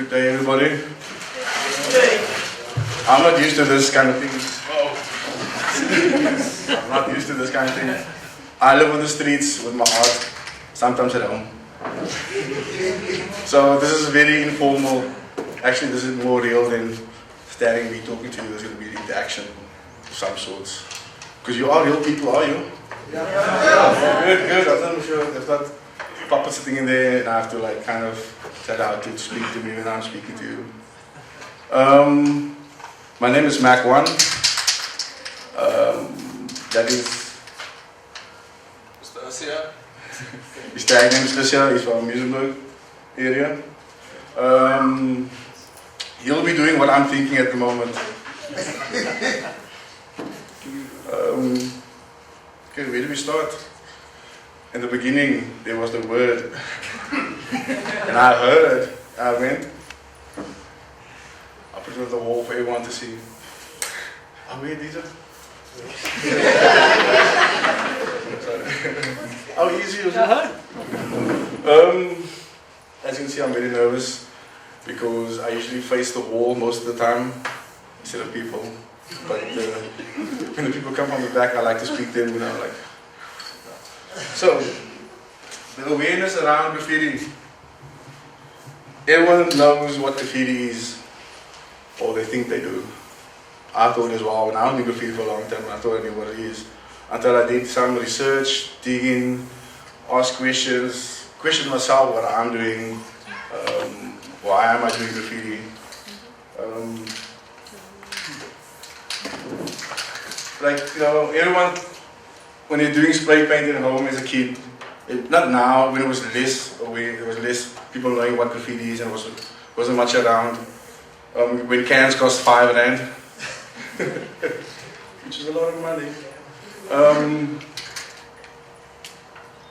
Good day, everybody. I'm not used to this kind of thing. I'm not used to this kind of thing. I live on the streets with my art, sometimes at home. So this is very informal. Actually, this is more real than standing me talking to you. There's going to be interaction of some sorts. Because you are real people, are you? Yeah. Good. I'm not sure if that puppet sitting in there and I have to like kind of tell how to speak to me when I'm speaking to you. My name is Mac1. That is Stacia. His tag name is Stacia. He's from Muizenberg area. He'll be doing what I'm thinking at the moment. Okay, where do we start? In the beginning, there was the word. And I heard, I went. I put it on the wall for everyone to see. Oh, wait, these are. Oh, easy. As you can see, I'm very nervous because I usually face the wall most of the time instead of people. But when the people come from the back, I like to speak to them, like. So, the awareness around graffiti. Everyone knows what graffiti is, or they think they do. I thought as well, when I only graffiti for a long time, I thought I knew what it is. Until I did some research, dig in, ask questions, question myself what I'm doing, why am I doing graffiti. Everyone, when you're doing spray painting at home as a kid, not now, when it was less people knowing what graffiti is and wasn't much around. When cans cost R5, which is a lot of money.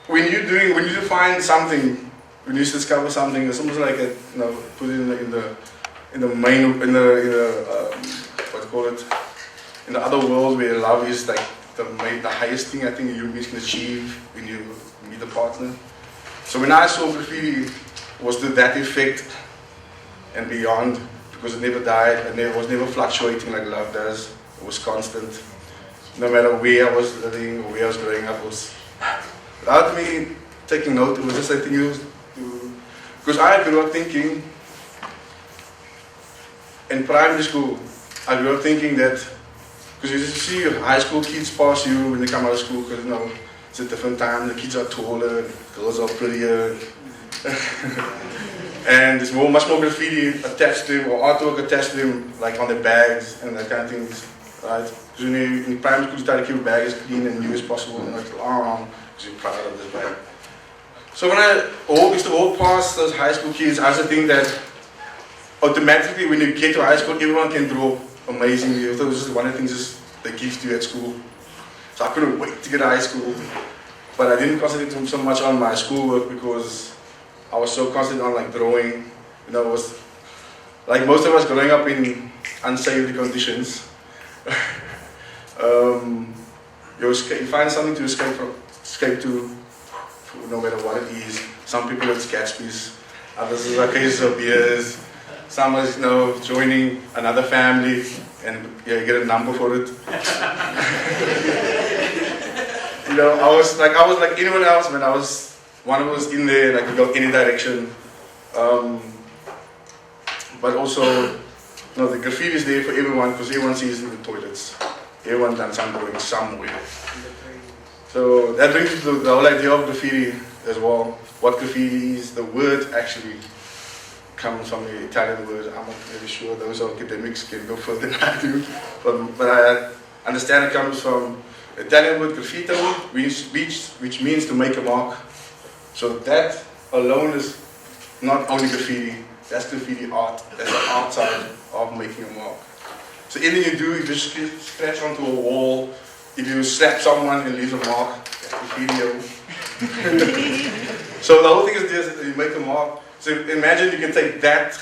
When you find something, when you discover something, it's almost like put it in the other world where love is like the highest thing I think a human being can achieve when you meet a partner. So when I saw graffiti, it was to that effect and beyond, because it never died and it was never fluctuating like love does. It was constant. No matter where I was living or where I was growing up, it was without me taking note. It was just I think because I grew up thinking in primary school. I grew up thinking that because you see high school kids pass you when they come out of school, because it's a different time. The kids are taller, girls are prettier, and there's much more graffiti attached to them or artwork attached to them, like on their bags and that kind of things, right? Because when you in primary school, you try to keep your bag as clean and new as possible, and like because you're proud of this bag. So when I used to walk past those high school kids, I used to think that automatically when you get to high school, everyone can draw amazingly. I thought it was just one of the things they give to you at school. So I couldn't wait to get to high school. But I didn't concentrate so much on my schoolwork because I was so concentrated on like drawing. It was like most of us growing up in unsavory conditions. You find something to escape to, no matter what it is. Some people it's Gatsby's, others it's like cases of beers. Some is joining another family and you get a number for it. I was like anyone else, man. One of us in there, like, could go any direction. But also, the graffiti is there for everyone because everyone sees it in the toilets. Everyone done some drawing somewhere. So that brings me to the whole idea of graffiti as well. What graffiti is, the word actually comes from the Italian word. I'm not really sure, those academics can go further than I do. But I understand it comes from the Italian word graffito, which means to make a mark. So that alone is not only graffiti, that's graffiti art. That's the art side of making a mark. So anything you do, if you scratch onto a wall, if you slap someone and leave a mark, that's graffiti. So the whole thing is this, you make a mark. So imagine you can take that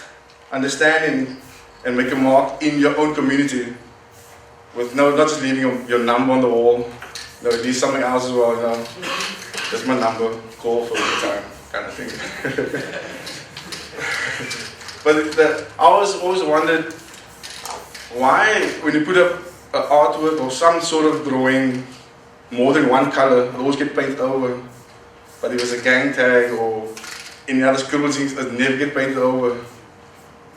understanding and make a mark in your own community with not just leaving your number on the wall, leave something else as well, That's my number, call for the time, kind of thing. I always wondered why, when you put up an artwork or some sort of drawing, more than one color, it always get painted over. But if it was a gang tag or any other scribbles, it never get painted over.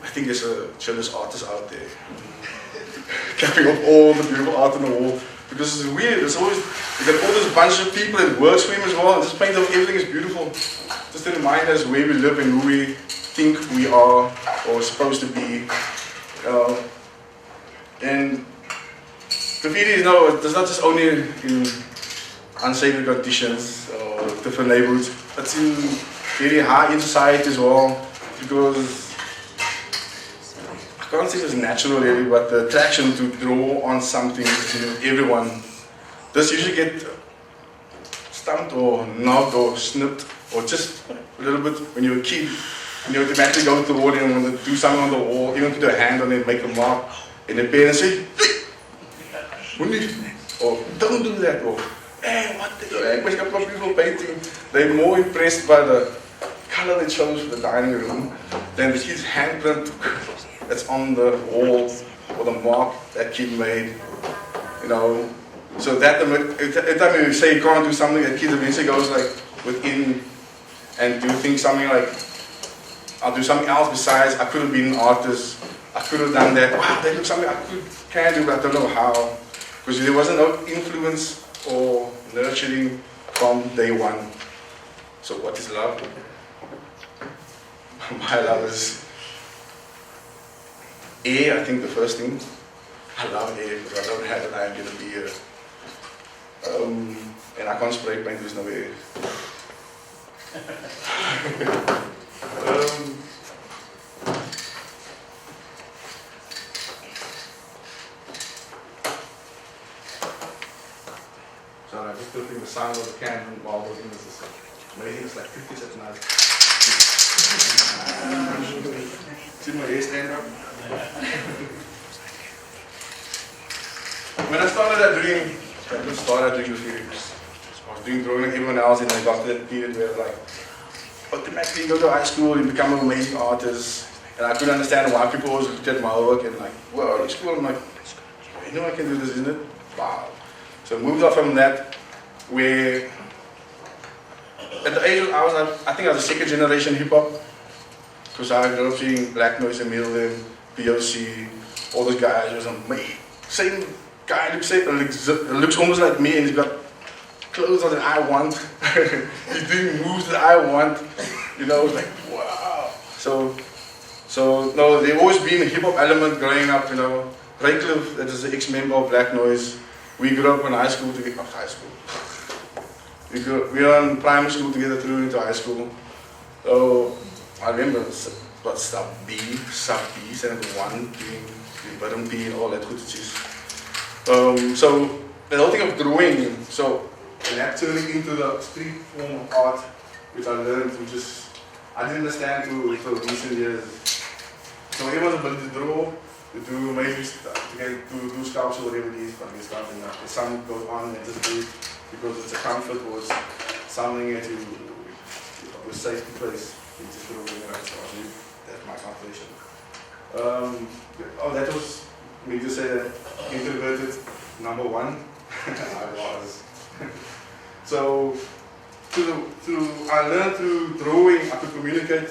I think there's a jealous artist out there capping up all the beautiful art on the wall. Because it's weird, it's always, you got all this bunch of people that works for him as well, and just paint up everything is beautiful. Just to remind us where we live and who we think we are or supposed to be. And graffiti is it's not just only in unsavory conditions or different neighborhoods, it's in very high in society as well, because I can't say it's natural really, but the attraction to draw on something to everyone. This usually get stumped or knocked or snipped or just a little bit when you're a kid. And you automatically go to the wall and want to do something on the wall, even put a hand on it, make a mark, and the parents say, or don't do that, or hey, what the heck, make up a beautiful painting. They're more impressed by the color it shows for the dining room than the kid's handprint that's on the wall or the mark that kid made, you know. So that every time you say you can't do something, that kid eventually goes like within and do things something like, I'll do something else besides, I could have been an artist, I could have done that, wow, that looks something I can do, but I don't know how. Because there wasn't no influence or nurturing from day one. So what is love? My love is air, I think the first thing. I love air because I don't have it, I'm going to be here. And I can't spray paint, there's no air. So I'm just filtering the sound of the can while working with this. Amazing, it's like 50 at night. See my hair stand up? When I started doing graffiti, I was doing drawing like everyone else, and I got to that period where like automatically you go to high school and become an amazing artist. And I couldn't understand why people always looked at my work and like, whoa, you're school. I'm like, you know I can do this, isn't it? Wow. So I moved on from that, where at the age of, I think I was a second generation hip hop, because I grew up seeing Black Noise and Milden, POC, all those guys. It was amazing. Same guy looks almost like me, and he's got clothes on that I want. He's doing moves that I want. You know, it's like wow. So no, there always been a hip hop element growing up. You know, Raycliffe, that is the ex-member of Black Noise. We grew up in high school together. We were in primary school together through into high school. So I remember what sub B, 71, doing bottom P and all that good shit. So the whole thing of drawing, so and that turning into the street form of art, which I learned, I didn't understand till recent years. So everyone's ability to draw, to do amazing stuff, to do sculpture, whatever it is, funny stuff, and the sun goes on and just do it because it's a comfort or it's something that a safety place. You just put it away, so that's my calculation. That was me to say that introverted number one. I was. So I learned through drawing, I could communicate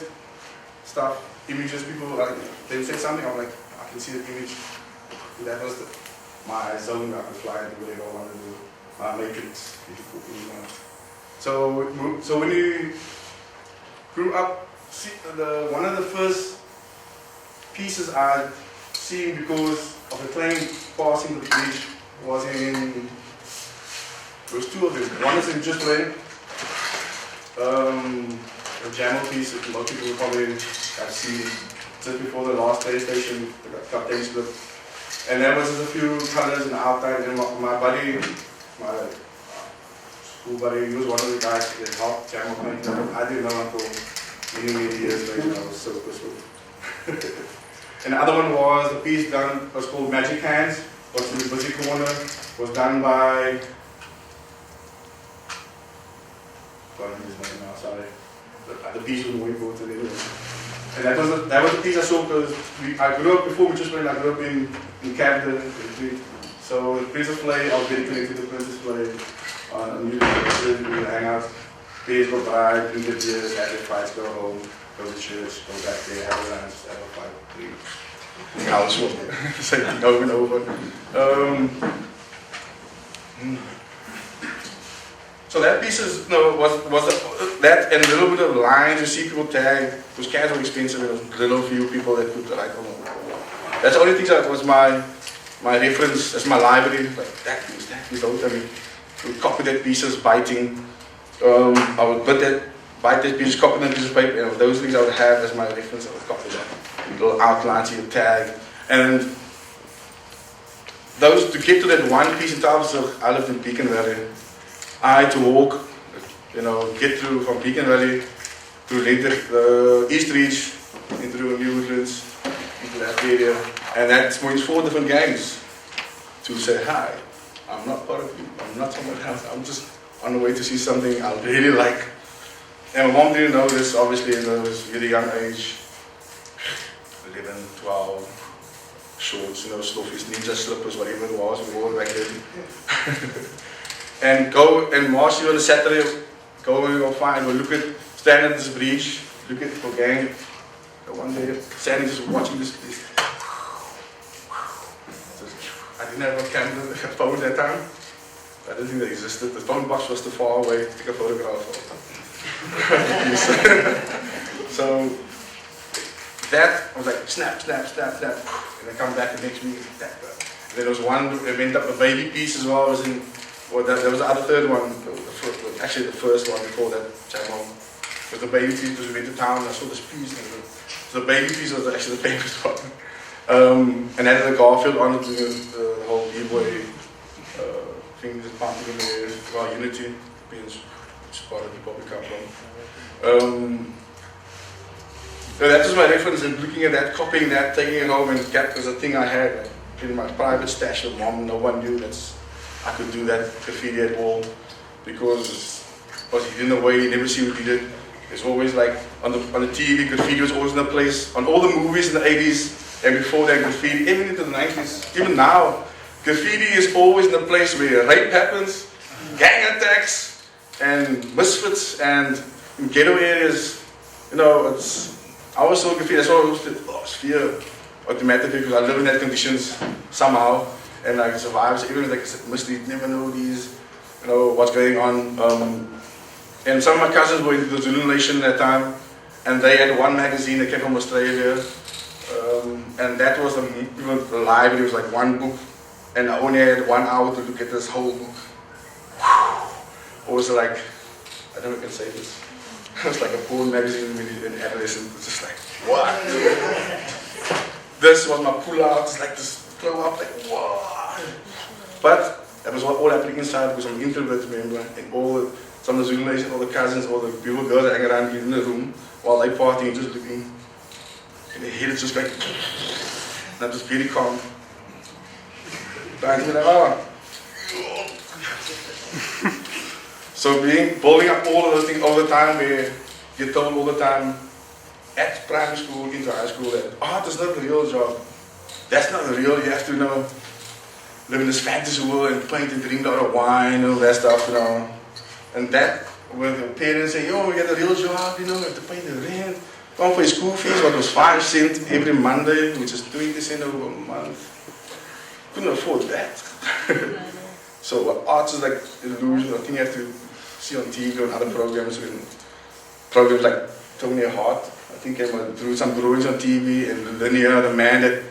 stuff, images, people like they said something, I'm like, I can see the image. That was my zone. I could fly and do whatever I want to do. I make it beautiful. So when you grew up, one of the first pieces I'd seen because of the train passing the bridge was there was two of them. One is in Just Rain, a Jamel piece that most people probably have seen just before the last space station, the Captain Split. And there was just a few colors and outline, and my buddy, my school buddy, he was one of the guys that helped Jamel paint. I didn't know until many years later. I was so pissed. And the other one was, the piece was called Magic Hands, was in the busy corner, was done by, his name now, sorry. The piece was more important anyway. And that was the piece I saw because I grew up before Princess Play. I grew up in Canada. So the Princess Play, I was very connected to Princess Play. On New Year's, we would hang out, days go by, drink the beers, have their fights, go home, go to church, go back there, have a lunch, have a fight, 3 hours for me. Same thing over and over. So that piece is, that and a little bit of lines, you see people tag, those cats were expensive, and there was little few people that could write on them. That's the only thing that was my reference, that's my library, like that piece, don't tell me. I would copy that pieces, biting. I would bite that piece, copy that piece of paper, and those things I would have as my reference, I would copy that. Little outlines, you tag. And those, to get to that one piece in terms of, I lived in Beacon Valley. I had to walk, get through from Beacon Valley to East Reach, into New Woodlands, into that area. And that means 4 different gangs to say hi. I'm not part of you, I'm not someone else, I'm just on the way to see something I really like. And my mom didn't know this, obviously, in a really young age. 11, 12, shorts, stuffies, ninja slippers, whatever it was, we wore back then. And go and march on a Saturday, go and go find, go look at, stand at this bridge, look at the gang. One day, standing just watching this. I didn't have a phone at that time. I didn't think that existed. The phone box was too far away to take a photograph of. So that I was like snap, snap, snap, snap, and I come back the next week. And then there was one event up a baby piece as well. There was the other third one, actually the first one before that channel. It was the baby piece because we went to town and I saw this piece. So the baby piece was actually the famous one. And had a Garfield on it, the whole B-boy thing that's pumping in there, well, Unity, which is part of the hip-hop we come from. So that was my reference, and looking at that, copying that, taking it home, and that was a thing I had in my private stash of mom. No one knew that I could do that graffiti at all, because he didn't know way, you never see what he did. It's always like on the TV, graffiti was always in a place, on all the movies in the 80s, and before that graffiti, even into the 90s, even now, graffiti is always in a place where rape happens, gang attacks, and misfits, and in ghetto areas, I always saw graffiti, that's why I always felt fear automatically, because I live in that conditions somehow, and I survive, so even like I said, Muslims never know these, what's going on. And some of my cousins were in the Zulu Nation at that time, and they had one magazine that came from Australia, and that was the library. It was like one book, and I only had 1 hour to look at this whole book. It was like, I don't know if I can say this, it was like a porn magazine in adolescent. It's just like, what? This was my pull-out, it's like this blow up, like, what? But that was all happening inside, because I'm an introvert, remember, and some of the Zulu Nation, all the cousins, all the beautiful girls that hang around in the room while they partying, just looking. And their head is just like, and I'm just very calm. Trying to be like, oh. So building up all of those things all the time, where you're told all the time, at primary school, into high school, that art is not the real job. That's not the real, you have to, live in this fantasy world and paint and drink a lot of wine and all that stuff, And that, when the parents say, yo, you get a real job, you have to pay the rent, come for your school fees, what was 5 cents every Monday, which is 20 cents over a month. Couldn't afford that. So art is like illusion, I think you have to see on TV and other programs like Tony Hart, I think came through some drawings on TV, and Linear, the man that,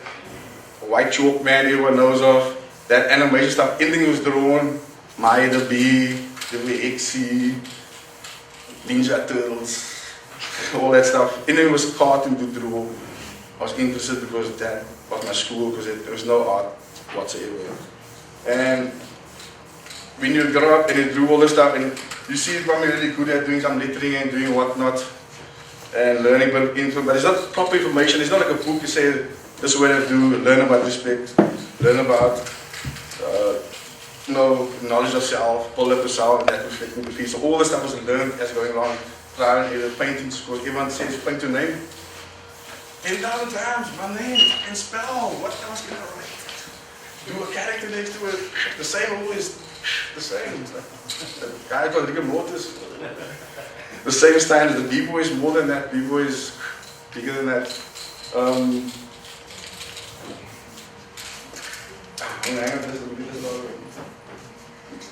white chalk man everyone knows of, that animation stuff, everything was drawn, Maya the Bee, the WXC, Ninja Turtles, all that stuff. And it was cartoon to draw. I was interested because that was my school, because there was no art whatsoever. And when you grow up and you do all this stuff, and you see it when you're really good at doing some lettering and doing whatnot, and learning about info, but it's not proper information. It's not like a book you say, this is what I do, learn about respect, learn about knowledge of self, build up yourself, and that reflecting the piece. So all the stuff was learned as going along. Trial and error, paintings, because everyone says paint your name. 10,000 times my name and spell. What else can I write? Do a character next to it. The same always the same. The guy called Rick and Mortis. The same standard. The B-boy is more than that. B-boy is bigger than that. Hang on, this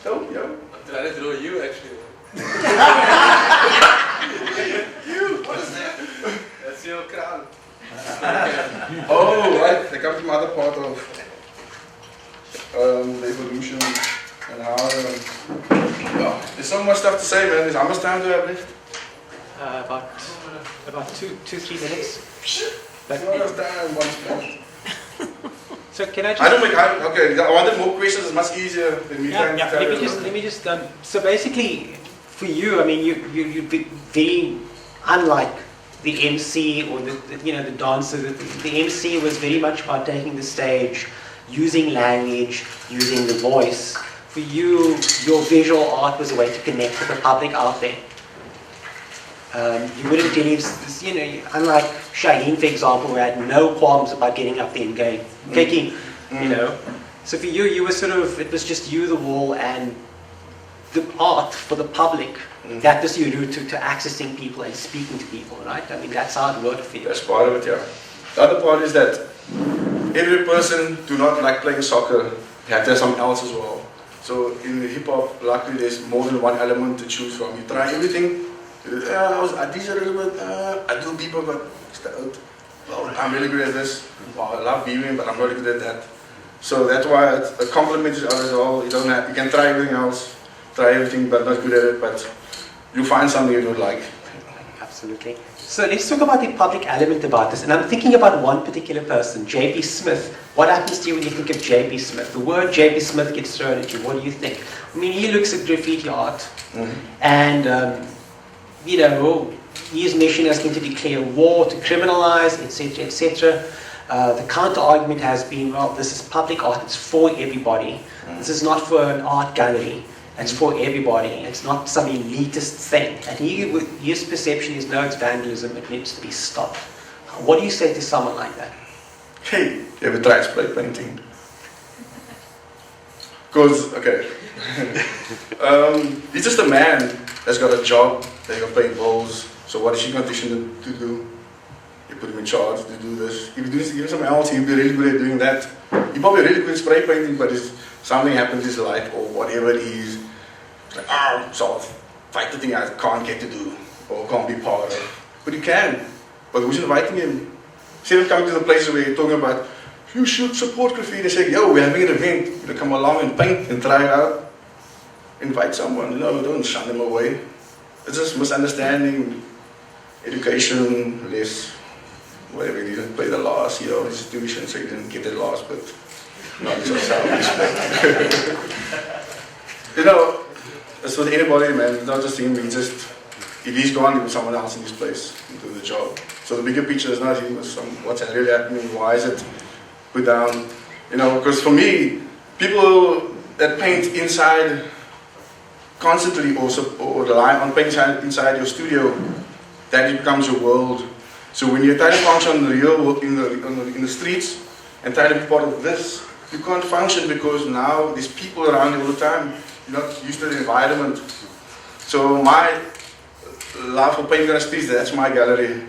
oh, yeah. I'm trying to draw you actually. You, what is that? That's your crown. Oh, right. They come from other part of the evolution and how. Well, there's so much stuff to say, man. How much time do I have left? About 2-3 minutes. But so can I just? I don't make. Okay, I wanted more questions. It's much easier than me trying to tell you. Let me just. So basically, for you, I mean, you'd be very unlike the MC or the dancer. The MC was very much about taking the stage, using language, using the voice. For you, your visual art was a way to connect with the public out there. You wouldn't believe this, unlike Shaheen, for example, who had no qualms about getting up there and going, kicking, So for you, you were sort of, it was just you, the wall, and the art for the public. That was your route to accessing people and speaking to people, right? I mean, that's how it worked for you. That's part of it, yeah. The other part is that every person do not like playing soccer. You have to have something else as well. So in the hip-hop, luckily there's more than one element to choose from. You try everything. I teach a little bit, I do people, but I'm really good at this. Well, I love beaming, but I'm not really good at that. So that's why it complements each other as well. You can try everything else, try everything, but not good at it, but you find something you don't like. Absolutely. So let's talk about the public element about this. And I'm thinking about one particular person, J.B. Smith. What happens to you when you think of J.B. Smith? The word J.B. Smith gets thrown at you. What do you think? I mean, he looks at graffiti art, and his mission has been to declare war, to criminalize, etc., etc. The counter-argument has been, well, this is public art, it's for everybody. This is not for an art gallery, it's for everybody. It's not some elitist thing. And his perception is, no, it's vandalism, it needs to be stopped. What do you say to someone like that? Hey, you ever tried spray painting? Because, okay, he's just a man that's got a job, that's got to pay bills. So what is she conditioned to do? You put him in charge to do this. If you do something else, he'll be really good at doing that. He'll probably really good at spray painting, but something happens in his life or whatever it is. It's like, so fight the thing I can't get to do or can't be part of. But you can. But who's inviting him? Instead of coming to the places where you're talking about, you should support graffiti, and say, yo, we're having an event. You come along and paint and try it out. Invite someone. No, don't shun them away. It's just misunderstanding, education, less, whatever. You didn't play the last year of institution, so you didn't get it last, but not so self-respect. It's with anybody, man. It's not just him. If he's gone, he put someone else in his place to do the job. So the bigger picture is not him, it's what's really happening, why is it put down. Because for me, people that paint inside constantly or rely on painting inside your studio, that becomes your world. So when you try to function in the real world, in the streets, and try to be part of this, you can't function because now there's people around you all the time. You're not used to the environment. So my love for painting on the streets, that's my gallery.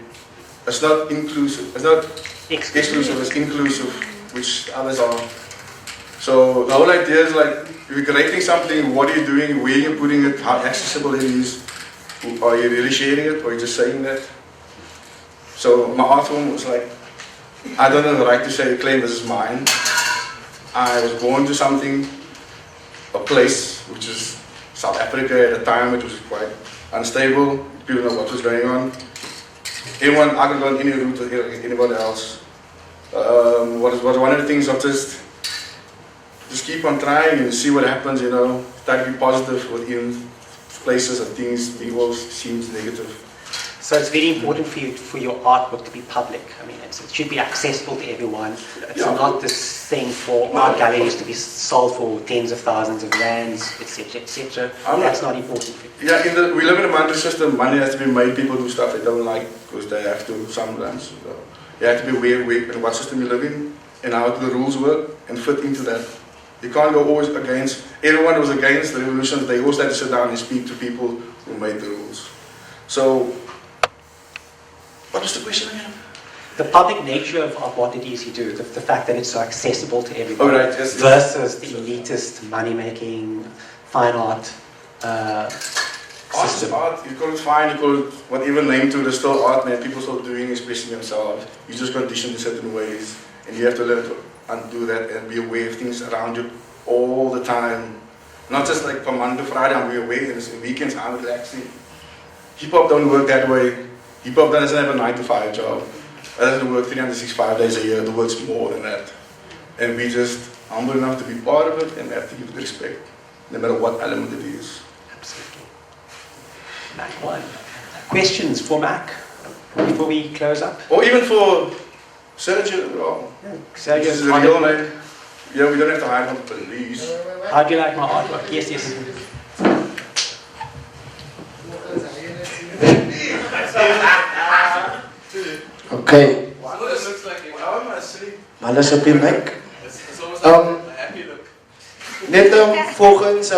It's not inclusive. It's not exclusive. It's inclusive, which others are. So the whole idea is like, if you're creating something, what are you doing, where you're putting it, how accessible it is, are you really sharing it, or are you just saying that? So my art form was like, I don't have the right to claim this is mine. I was born to something, a place, which is South Africa at the time, which was quite unstable. People know what was going on. I could go on any route with anybody else. Was one of the things of just keep on trying and see what happens, try to be positive within places and things, people seems negative. So it's very important for your artwork to be public. I mean, it should be accessible to everyone. It's not this thing for art galleries to be sold for tens of thousands of rands, etc., etc. That's not important for you. Yeah, we live in a monetary system. Money has to be made. People do stuff they don't like because they have to sometimes. You have to be aware of what system you live in and how the rules work and fit into that. You can't go always against, everyone who was against the revolution, they always had to sit down and speak to people who made the rules. So, what was the question again? The public nature of what it is you do, the fact that it's so accessible to everybody, Oh, right, yes, versus the elitist, money-making, fine art Art is system. art. You call it fine, you call it whatever name to it, it's still art, man. People still doing, expressing themselves. You're just conditioned in certain ways, and you have to learn to undo that and be aware of things around you all the time. Not just like from Monday to Friday, I'm aware, and weekends I'm relaxing. Hip-hop don't work that way. Hip-hop doesn't have a 9-to-5 job. It doesn't work 365 days a year, it works more than that. And we just humble enough to be part of it and have to give it respect, no matter what element it is. Absolutely. Mac 1. Questions for Mac before we close up? Or even for Sergio as well. Sergio, This is a real name. Yeah, we don't have to hide from the police. how do you like my artwork? Yes, yes. Okay, What it looks like it. How am I asleep? malas op die mic. It's almost like a happy look. Net volgens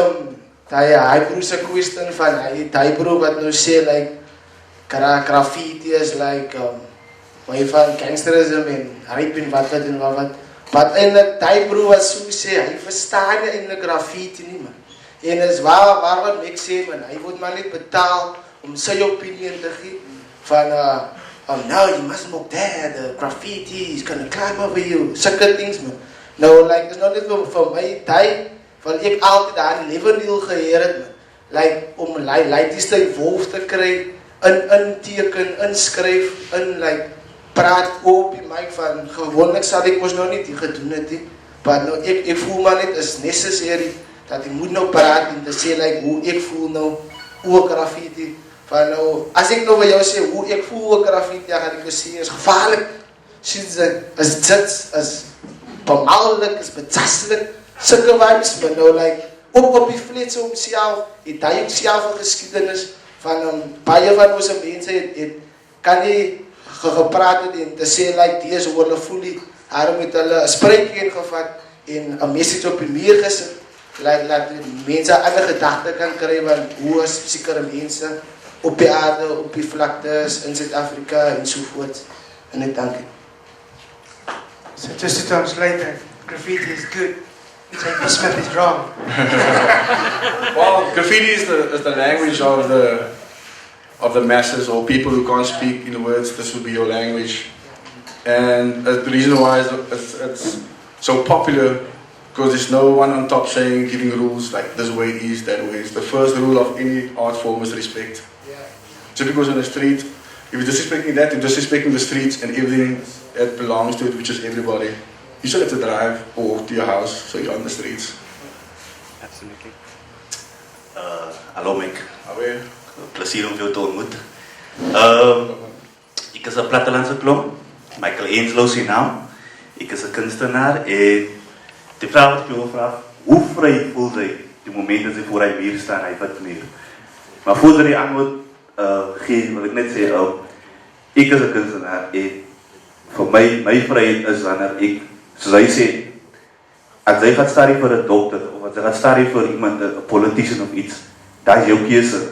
hy broer se question van hy broer wat nou sê like graffiti is like baie van gangsterism en rape en wat en wat. Wat eintlik hy broer wat so sê hy verstaan eintlik graffiti nie man. En is waar wat ek sê man, hy word maar net betaal om sy opinie te gee van no, you must smoke that, the graffiti is gonna climb over you, sulke things man. Nou like it's not net vir my tyd van ek altyd daar lewe deel geheer het man. Like om ladies te wolf te kry, in teken, inskryf, in like praat op die mic van gewoonlik sal ek mos nou nie die gedoen het nie. Maar nou ek voel maar net is necessary dat ek moet nou praat en te sê like hoe ek voel nou oor graffiti. Van nou as ek nou vir jou sê hoe ek voel oor graffiti, dan gaan ek sê is gevaarlik. Is dit is bemaallik, is betaslik. Sulke vibes, maar nou like op die flits homself, het hy self 'n geskiedenis van baie van ons mense het kan nie gepraat het en te sê like dis hoe hulle voel nie. Daarom het hulle 'n spreekkie ingevat en 'n message op die muur gesit. Laat mense ander gedagte kan kry van hoe is sekere mense op die aarde, op die vlaktes in Suid-Afrika en so voort. En ek dank u. So just to translate, graffiti is good. J.P. Smith is wrong. Well, graffiti is the language of the masses or people who can't speak in words. This would be your language, and the reason why it's so popular because there's no one on top saying giving rules like this way it is, that way. It's the first rule of any art form is respect. Just because on the street, if you're disrespecting that, you're disrespecting the streets and everything that belongs to it, which is everybody. You still have to drive or walk to your house, so you're on the streets. Absolutely. Hallo Mick, Alweer. plezier om jou te ontmoet. Ik is een plattelandse klomp, Michael Eenslow is naam. Ik is een kunstenaar en de vraag wat ik je wil vragen, hoe vrij voelt hij die moment dat hij voor hij hier staat en hij wat meer? Maar voordat hij antwoord geeft, wil ik net zeggen, ik is een kunstenaar en voor mij, mijn vrijheid is wanneer ik, zoals hij zegt, als hij gaat staan voor een dokter of als hij gaat staan voor iemand, een politicien of iets, dat is jouw keuze.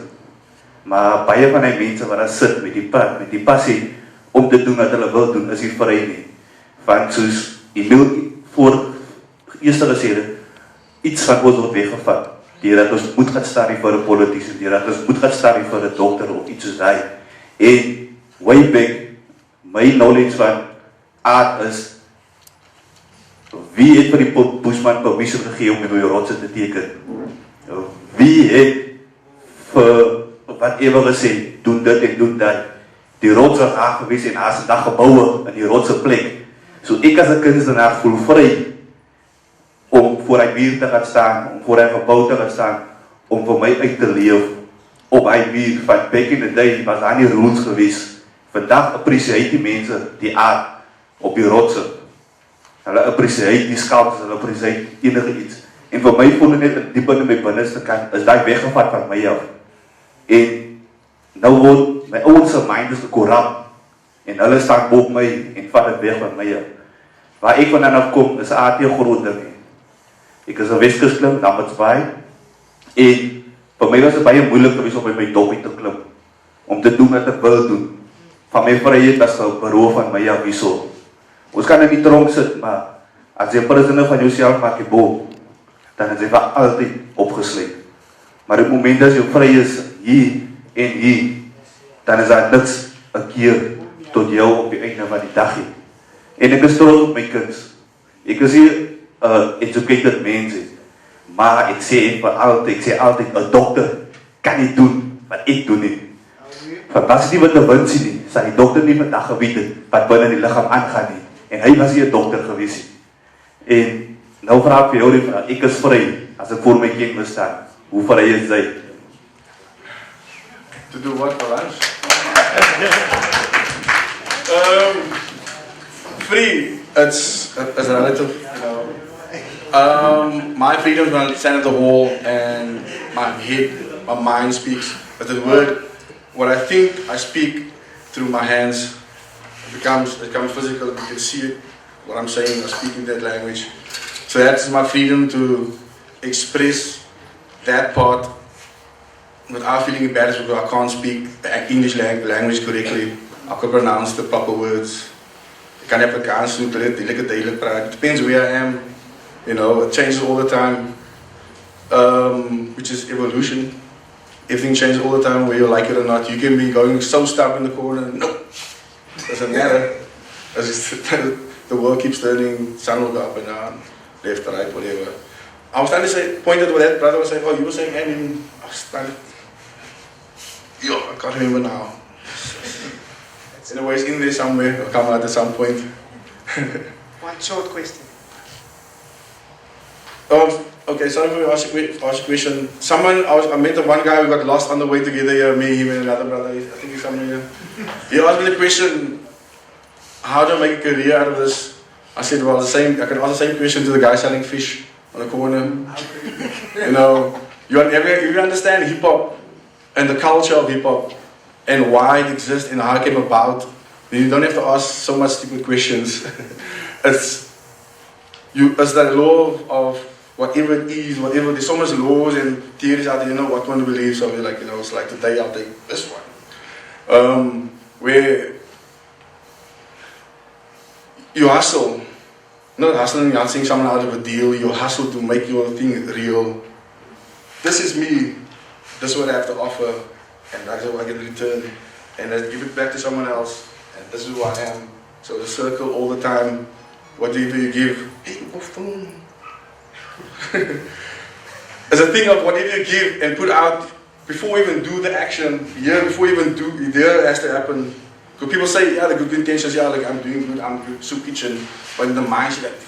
Maar baie van die mense wat daar sit met die passie om te doen wat hulle wil doen, is die vryheid nie. Want soos Emil voor eerste gesê het, iets van ons word weggevat. Deurdat ons moet gaan staan vir 'n politicien, deurdat ons moet gaan staan vir 'n dokter of iets soos daai. En way back, my knowledge van art is wie het vir die Bushman permission gegee om die rotse te teken? Wie het vir wat ewe gesê, doen dit en doen dat. Die rots was aangewees en daar is 'n dag gebouwe in die rotse plek. So ek as 'n kunstenaar voel vry om voor hy muur te gaan staan, om voor hy gebouw te gaan staan, om vir my uit te leef op hy muur. Van back in the day was daar nie rules gewees. Vandag appreciate die mense die aard op die rotse. Hulle appreciate die skalks, hulle appreciate enige iets. En vir my voel net diep in my binneste kant, is daai weggevat van my af. En nou word my ouense mind is gekorrupt. En hulle staan boop my en vat dit weg van my. Waar ek vandaan afkom is 'n AT groot ding. Ek is 'n Weskus klim, Nametsbaai. En vir my was dit baie moeilik geweest om by my doppie te klim. Om te doen wat ek wil doen. Van my vryheid as 'n beroof van my af hierso. Ons kan in die tronk sit, maar as jy 'n prisoner van jouself maak jy bo, dan is jy vir altyd opgesluit. Maar op die oomblik dat jy vry is hier en hier, dan is daar niks 'n keer tot jou op die einde van die dag. En ek is trots op my kinders. Ek is hier 'n educated mens, maar ek sê altyd 'n dokter kan nie doen wat ek doen nie. Want as die wat 'n win sien nie, sal die dokter nie vandag geweet het wat binne die liggaam aangaan nie. En hy was nie 'n dokter gewees nie. En nou vra ek vir jou die vraag, ek is vry as ek voor my kind moet staan. Hoe vry is jy? To do what for lunch? Free, it's relative, you know. My freedom is when I stand at the wall and my head, my mind speaks. But the word, what I think, I speak through my hands. It becomes physical. You can see it, what I'm saying, I'm speaking that language. So that's my freedom to express that part without feeling embarrassed because I can't speak the English language correctly. I can pronounce the proper words. I can have a chance to let it daily praat. It depends where I am. You know, it changes all the time. Which is evolution. Everything changes all the time, whether you like it or not. You can be going so stuck in the corner. Nope. Doesn't matter. It's just, the world keeps turning, sun will go up and down, left, right, whatever. I was trying to say, pointed to that brother was saying, oh, you were saying, I mean, I was trying to, I can't remember now. Anyways, in there somewhere, it'll come out at some point. One short question. Okay, sorry for asking a question. I met one guy who got lost on the way together here, me, him, and another brother. I think he's somewhere here. He asked me the question, how do I make a career out of this? I said, well, I can ask the same question to the guy selling fish on the corner. You know, you understand hip-hop and the culture of hip-hop and why it exists and how it came about. You don't have to ask so much stupid questions. It's that law of whatever it is, whatever, there's so much laws and theories out there, you know what one to believe, so we're like, you know, it's like today I'll take this one. Where you hustle, not hustling, not seeing someone out of a deal, you hustle to make your thing real. This is me, this is what I have to offer, and that's what I get in return, and I give it back to someone else, and this is who I am. So the circle all the time, what do you give? Hey, it's a thing of whatever you give and put out before we even do the action, before we even do, there has to happen. Because people say, yeah, the good intentions, yeah, like I'm doing good, I'm good, soup kitchen, but in the mind, you're like,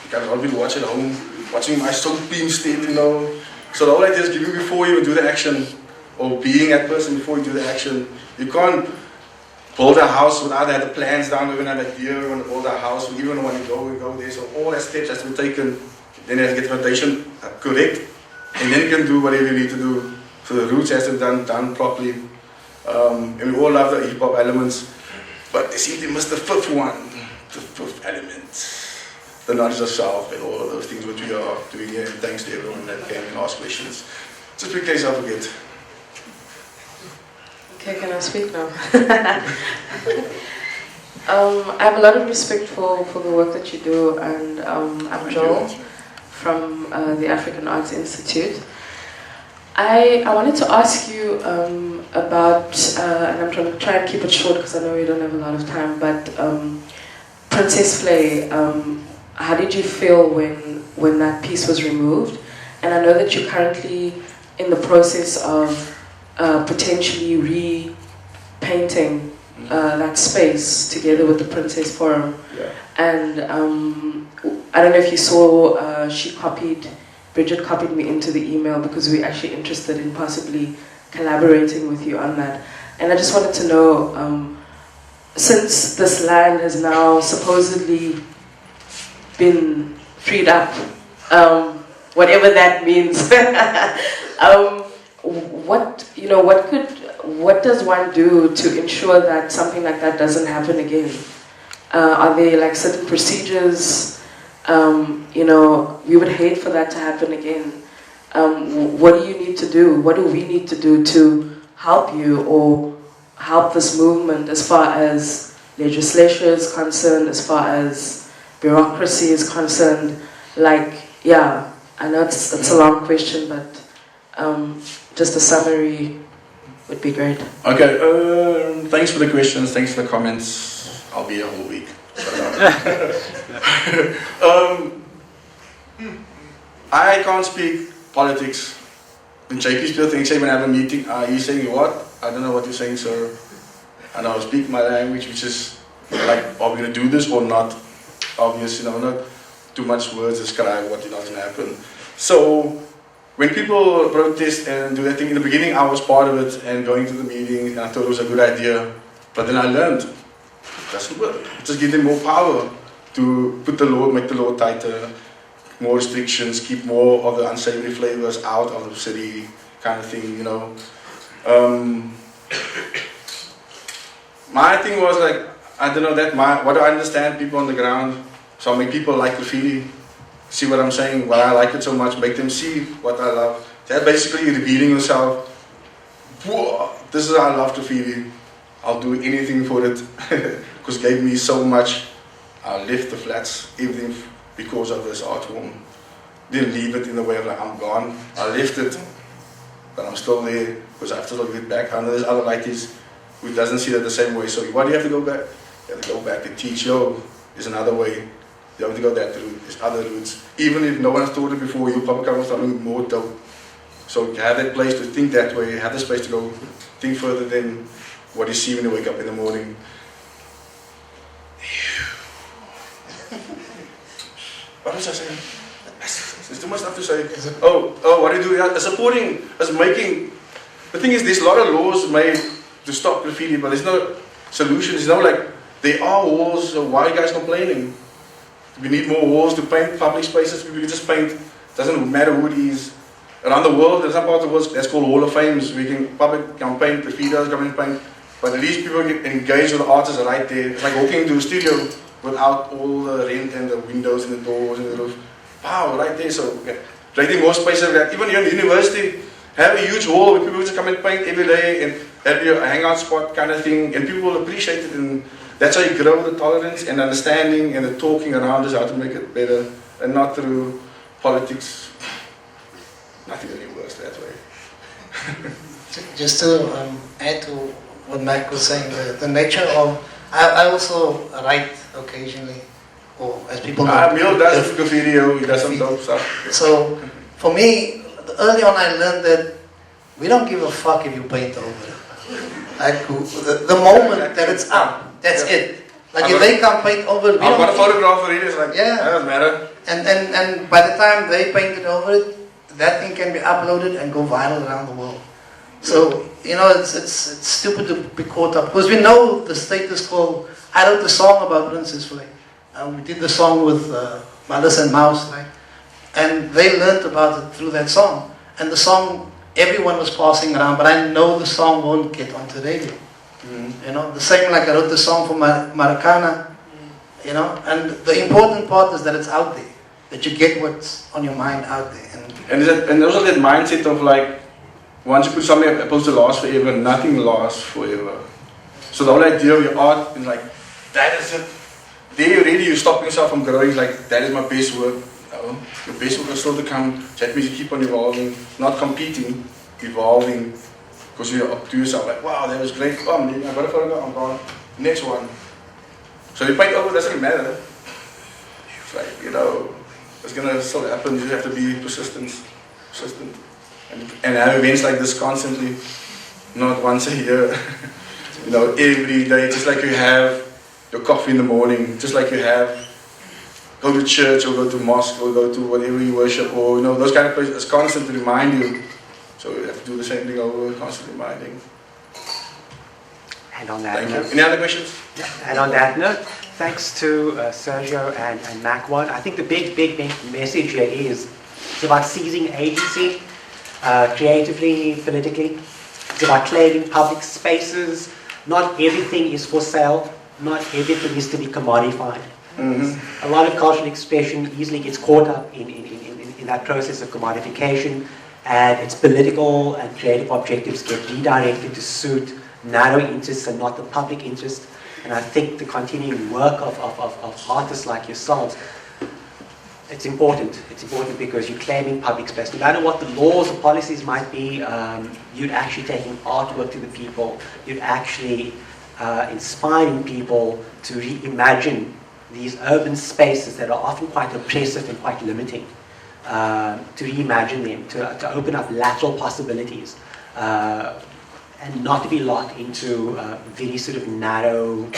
you can always watch at home, watching my soap being steamed, you know. So the whole idea is giving before you even do the action, or being that person before you do the action. You can't build a house without having the plans down, we even have an idea, we want to build a house, we even want to go there, so all that steps has to be taken. Then you have to get the foundation correct, and then you can do whatever you need to do. So the roots has to be done properly. And we all love the hip-hop elements, but they seem to miss the fifth one, the fifth element. The knowledge of self and all of those things which we are doing here. And thanks to everyone that came and asked questions. Just in case I forget. Okay, can I speak now? I have a lot of respect for the work that you do, and I'm Joel from the African Arts Institute. I wanted to ask you about, and I'm trying to try and keep it short because I know we don't have a lot of time, but Princess Flay, how did you feel when that piece was removed? And I know that you're currently in the process of potentially repainting that space together with the Princess Forum. Yeah. And I don't know if you saw, Bridget copied me into the email because we're actually interested in possibly collaborating with you on that. And I just wanted to know, since this land has now supposedly been freed up, what does one do to ensure that something like that doesn't happen again? Are there like certain procedures? We would hate for that to happen again. What do you need to do? What do we need to do to help you or help this movement as far as legislation is concerned, as far as bureaucracy is concerned? I know it's a long question, but just a summary would be great. Okay, thanks for the questions, thanks for the comments. I'll be a whole week. I can't speak politics. When JP still thinks when I have a meeting, he's saying what? I don't know what you're saying, sir. And I'll speak my language, which is like, are we going to do this or not? Obvious, not too much words describe what doesn't happen. So when people protest and do that thing, in the beginning I was part of it and going to the meeting, and I thought it was a good idea. But then I learned, it doesn't work. Just give them more power to put the law, make the law tighter, more restrictions, keep more of the unsavory flavors out of the city, kind of thing, My thing was like, I don't know what I understand people on the ground. So I make people like graffiti, see what I'm saying, why I like it so much, make them see what I love. That basically revealing yourself. Whoa, this is how I love graffiti. I'll do anything for it because it gave me so much. I left the flats, everything because of this art form. Didn't leave it in the way of like I'm gone. I left it, but I'm still there because I have to get back. I know there's other lighties who doesn't see that the same way. So why do you have to go back? You have to go back and teach. There's another way. You have to go that route. There's other routes. Even if no one's taught it before, you'll probably come with something more dope. So you have that place to think that way. Have the space to go think further than what you see when you wake up in the morning. What was I saying? There's too much stuff to say. What do you do? Yeah, supporting, making. The thing is, there's a lot of laws made to stop graffiti, but there's no solutions. There are walls, so why are you guys complaining? We need more walls to paint public spaces. We can just paint. Doesn't matter who it is. Around the world, there's some parts of the world that's called Hall of Fames. Public can paint, graffiti's come and paint. But at least people get engaged with the artists right there. It's like walking into a studio without all the rent and the windows and the doors and the roof. Wow, right there. So creating more spaces. Even here in university, have a huge wall where people just come and paint every day and have your hangout spot kind of thing, and people will appreciate it. And that's how you grow the tolerance and understanding and the talking around us how to make it better, and not through politics. Nothing really works that way. Just to add to what Mac was saying, the nature of, I also write occasionally, or as people know. Neil does a video, he does some dope stuff. So, for me, early on I learned that we don't give a fuck if you paint over it. Like, the moment that it's up, that's it. Like, if they can't paint over it, we I've don't got a photographer here, it's like, yeah. That doesn't matter. And by the time they painted over it, that thing can be uploaded and go viral around the world. So, it's stupid to be caught up. Because we know the status quo. I wrote the song about Princess Flay. We did the song with Malice and Mouse, right? And they learned about it through that song. And the song, everyone was passing around, but I know the song won't get onto radio. The same like I wrote the song for Maracana, and the important part is that it's out there, that you get what's on your mind out there. And also that mindset of like, once you put something supposed to last forever, nothing lasts forever. So the whole idea of your art is like, that is it. There already you stop yourself from growing, like, that is my best work. Your best work is still to come. That means you keep on evolving, not competing, evolving. Because you're up to yourself, like, wow, that was great. Oh, I got a photograph, I'm gone. Next one. So you paint over, doesn't matter. It's like, it's gonna still happen. You have to be persistent. And have events like this constantly, not once a year. Every day, just like you have your coffee in the morning, just like you have go to church or go to mosque or go to whatever you worship, or those kind of places. It's constant to remind you. So you have to do the same thing over, constantly reminding. And on that note, Any other questions? Yeah. And on that note, thanks to Sergio and Macwan. I think the big message here is it's about seizing agency, creatively, politically. It's about claiming public spaces. Not everything is for sale. Not everything is to be commodified. A lot of cultural expression easily gets caught up in that process of commodification, and its political and creative objectives get redirected to suit narrow interests and not the public interest. And I think the continuing work of artists like yourselves, it's important. It's important because you're claiming public space. No matter what the laws or policies might be, you're actually taking artwork to the people. You're actually inspiring people to reimagine these urban spaces that are often quite oppressive and quite limiting. To reimagine them, to open up lateral possibilities, and not to be locked into very sort of narrow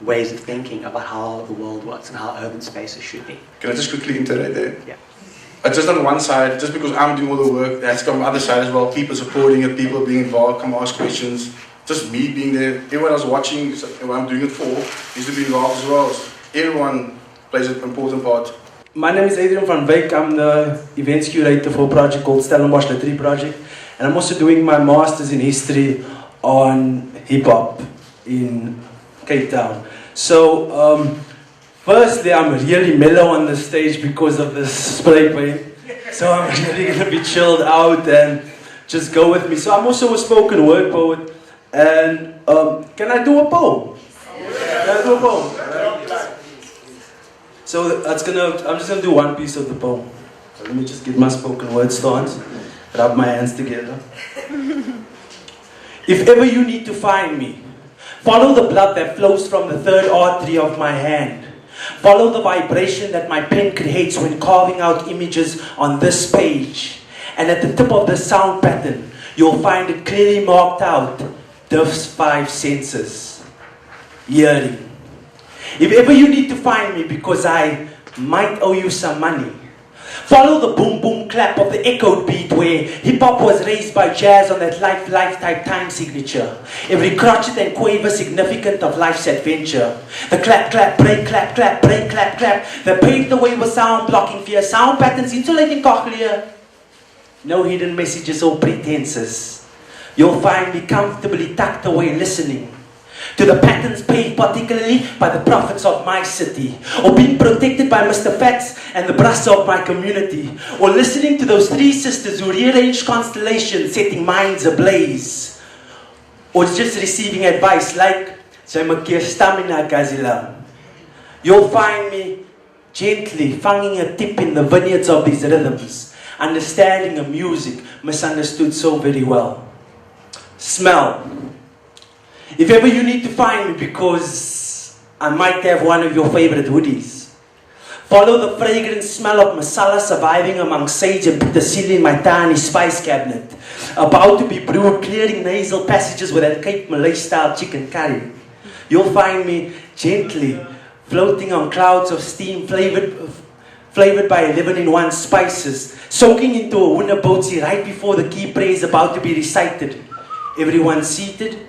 ways of thinking about how the world works and how urban spaces should be. Can I just quickly interrupt there? Yeah. Just on one side, just because I'm doing all the work, that's come on the other side as well. People supporting it, people being involved, come ask questions. Just me being there. Everyone else watching, what I'm doing it for, needs to be involved as well. Everyone plays an important part. My name is Adrian van Wyk. I'm the events curator for a project called Stellenbosch Literary Project. And I'm also doing my master's in history on hip-hop in Cape Town. So, firstly, I'm really mellow on the stage because of this spray paint. So I'm really going to be chilled out and just go with me. So I'm also a spoken word poet. And can I do a poem? Can I do a poem? So I'm just gonna do one piece of the poem. So let me just get my spoken word stance, rub my hands together. If ever you need to find me, follow the blood that flows from the third artery of my hand. Follow the vibration that my pen creates when carving out images on this page. And at the tip of the sound pattern, you'll find it clearly marked out, those 5 senses. Hearing. If ever you need to find me because I might owe you some money, follow the boom boom clap of the echoed beat where hip-hop was raised by jazz on that life type time signature. Every crotchet and quaver significant of life's adventure. The clap clap break clap clap break clap clap that paved the way with sound blocking fear. Sound patterns insulating cochlear. No hidden messages or pretenses. You'll find me comfortably tucked away listening to the patterns paved particularly by the prophets of my city, or being protected by Mr. Fats and the brass of my community, or listening to those 3 sisters who rearranged constellations setting minds ablaze, or just receiving advice like Jamakia Stamina Gazila. You'll find me gently fanging a tip in the vineyards of these rhythms, understanding a music misunderstood so very well. Smell. If ever you need to find me because I might have one of your favorite hoodies, follow the fragrant smell of masala surviving among sage and petersilie in my tiny spice cabinet, about to be brewed, clearing nasal passages with that Cape Malay style chicken curry. You'll find me gently floating on clouds of steam flavored by 11-in-1 spices, soaking into a Winnaboatsie right before the key prayer is about to be recited. Everyone seated.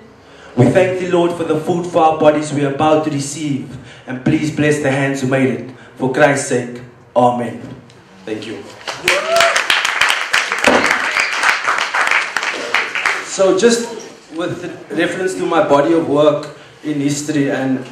We thank the Lord for the food for our bodies we are about to receive. And please bless the hands who made it. For Christ's sake, Amen. Thank you. So just with reference to my body of work in history, and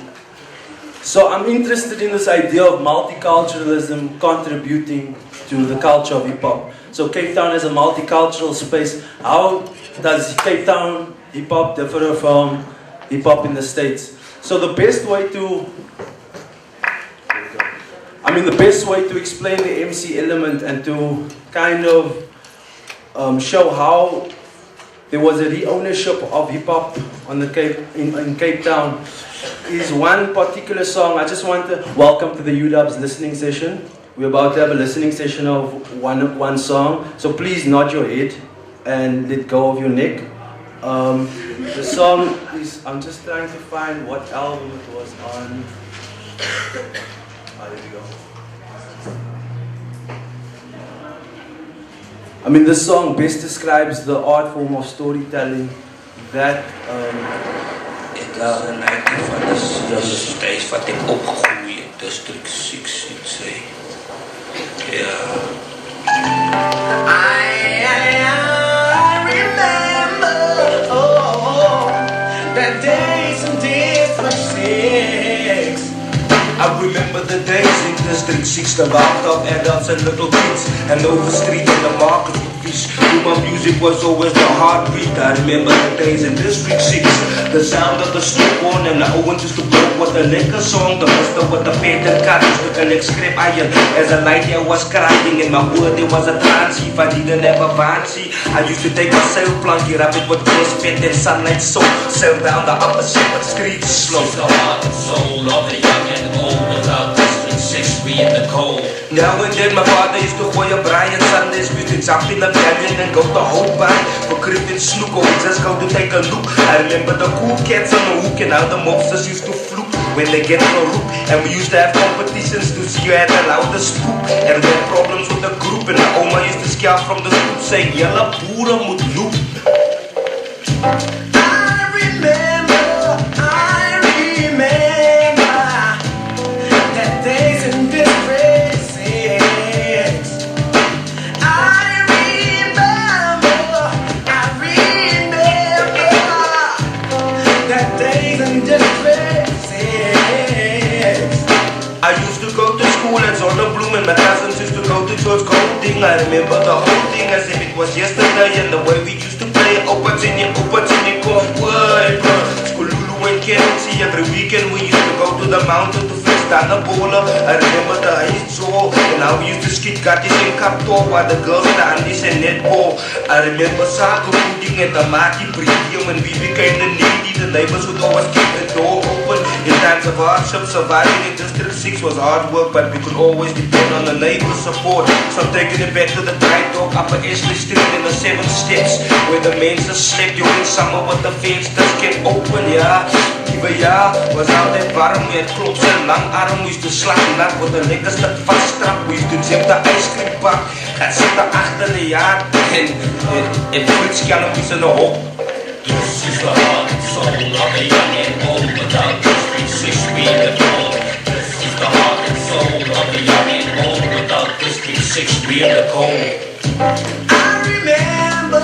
so I'm interested in this idea of multiculturalism contributing to the culture of hip-hop. So Cape Town is a multicultural space. How does Cape Town hip-hop differ from hip-hop in the States? So the best way to explain the MC element and to kind of show how there was a re-ownership of hip-hop on the in Cape Town is one particular song. I just want to welcome to the UW's listening session. We're about to have a listening session of one song. So please nod your head and let go of your neck. The song is, I'm just trying to find what album it was on. There we go. I mean, this song best describes the art form of storytelling that steeds wat ek opgegroei in District 6 en sê. Ja. I remember District 6, the round of adults and little kids, and over street and the market would fish. My music was always the heartbeat. I remember the days in District 6, the sound of the smoke on, and the Owens used to blow with the liquor song, the mister with the painted cut used to collect scrap iron. As a light I was crying, in my word there was a trance. If I didn't have a fancy, I used to take my sail plank, wrap it with close fit and sunlight soap, sail down the upper shepherd street slow. The heart and soul of the young and old, without District 6 we in the cold. Now and then my father used to boy a Brian Sundays. We used to jump in the canyon and go to Hobart for grip and snook, or we just go to take a look. I remember the cool cats on the hook and how the mobsters used to fluke when they get on the roof. And we used to have competitions to see who had the loudest spook. And we had problems with the group, and the Oma used to scare from the stoop saying, Yalla boere moet loop. I remember that days in District 6. I remember that days in District 6. I used to go to school at Zonnebloem, and my cousins used to go to George Golding. I remember the whole thing as if it was yesterday, and the way we used to play Opatini, kom word. Skululu and Kennedy, every weekend we used to go to the mountain to fish down the bowler. I remember the ice show, and how we used to skit gatties and kapto while the girls and the aunties and netball. I remember sago pudding and the mati premium, when we became the needy, the neighbors would always keep the door open. In times of hardship, surviving in District 6 was hard work, but we could always depend on the neighbors' support. So I'm taking it back to the Dry Dog, Upper Ashley Street in the 7 steps, where the men just slept during summer with the fensters kept open, yeah. Even yeah, was out there warm, we had klops and lang arm. We used to slag nat with the lekker stuk vaststrap. We used to jump the ice cream park, dat sit daar achter the yard, en fruitskelmpies in the hop. This is the heart and soul of the young and old, without District 6 we in the cold. This is the heart and soul of the young and old, without District 6 we in the cold. I remember